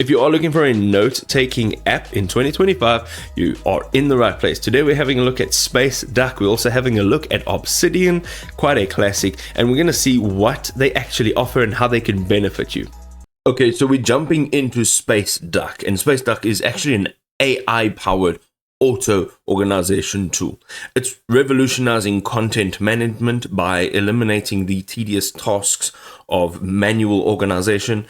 If you are looking for a note-taking app in 2025, you are in the right place. Today we're having a look at Spaceduck. We're also having a look at Obsidian, quite a classic, and we're going to see what they actually offer and how they can benefit you. Okay, so we're jumping into Spaceduck, and Spaceduck is actually an AI-powered auto-organization tool. It's revolutionizing content management by eliminating the tedious tasks of manual organization.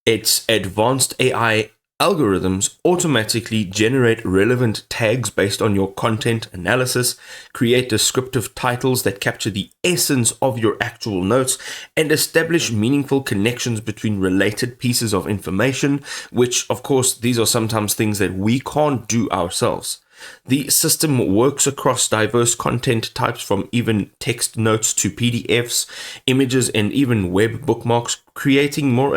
Its advanced AI algorithms automatically generate relevant tags based on your content analysis, create descriptive titles that capture the essence of your actual notes, and establish meaningful connections between related pieces of information, which, of course, these are sometimes things that we can't do ourselves. The system works across diverse content types, from even text notes to PDFs, images, and even web bookmarks, creating more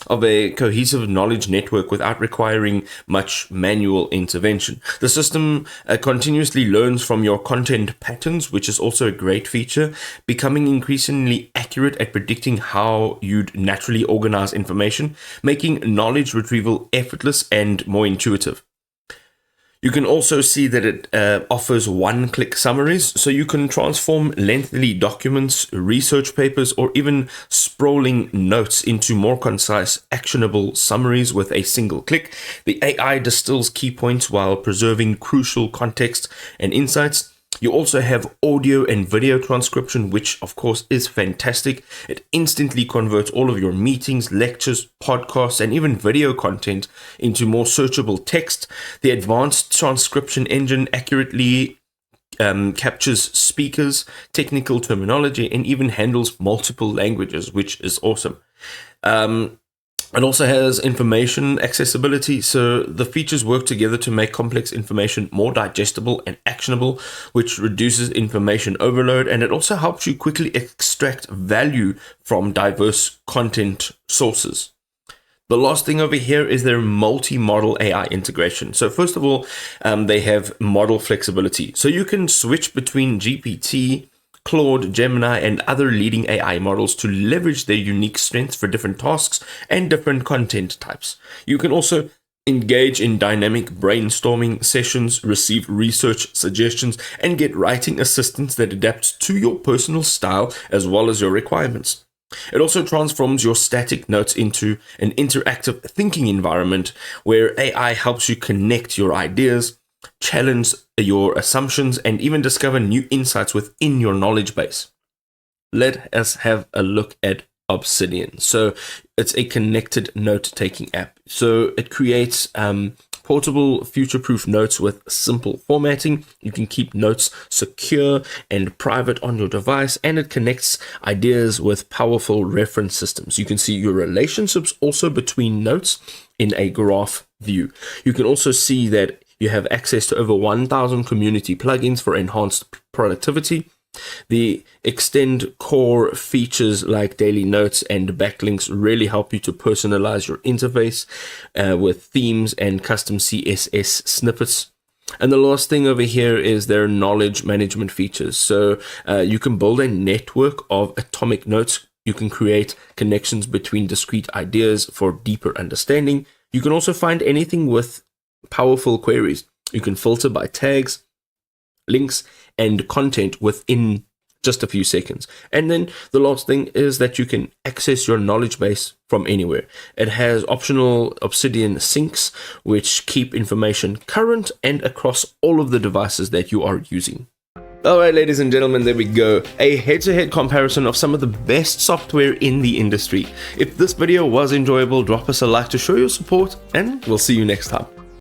of a cohesive knowledge network without requiring much manual intervention. The system continuously learns from your content patterns, which is also a great feature, becoming increasingly accurate at predicting how you'd naturally organize information, making knowledge retrieval effortless and more intuitive. You can also see that it offers one-click summaries, so you can transform lengthy documents, research papers, or even sprawling notes into more concise, actionable summaries with a single click. The AI distills key points while preserving crucial context and insights. You also have audio and video transcription, which of course is fantastic. It instantly converts all of your meetings, lectures, podcasts, and even video content into more searchable text. The advanced transcription engine accurately captures speakers, technical terminology, and even handles multiple languages, which is awesome. It also has information accessibility, so the features work together to make complex information more digestible and actionable, which reduces information overload, and it also helps you quickly extract value from diverse content sources. The last thing over here is their multi-model AI integration. So first of all, they have model flexibility. So you can switch between GPT, Claude, Gemini, and other leading AI models to leverage their unique strengths for different tasks and different content types. You can also engage in dynamic brainstorming sessions, receive research suggestions, and get writing assistance that adapts to your personal style as well as your requirements. It also transforms your static notes into an interactive thinking environment where AI helps you connect your ideas, challenge your assumptions, and even discover new insights within your knowledge base. Let us have a look at Obsidian. So it's a connected note-taking app. So it creates portable, future-proof notes with simple formatting. You can keep notes secure and private on your device, and it connects ideas with powerful reference systems. You can see your relationships also between notes in a graph view. You can also see that you have access to over 1,000 community plugins for enhanced productivity. The extend core features like daily notes and backlinks really help you to personalize your interface with themes and custom CSS snippets. And the last thing over here is their knowledge management features. So you can build a network of atomic notes. You can create connections between discrete ideas for deeper understanding. You can also find anything with powerful queries. You can filter by tags, links, and content within just a few seconds. And then the last thing is that you can access your knowledge base from anywhere. It has optional Obsidian syncs, which keep information current and across all of the devices that you are using. Alright, ladies and gentlemen, there we go. A head-to-head comparison of some of the best software in the industry. If this video was enjoyable, drop us a like to show your support, and we'll see you next time.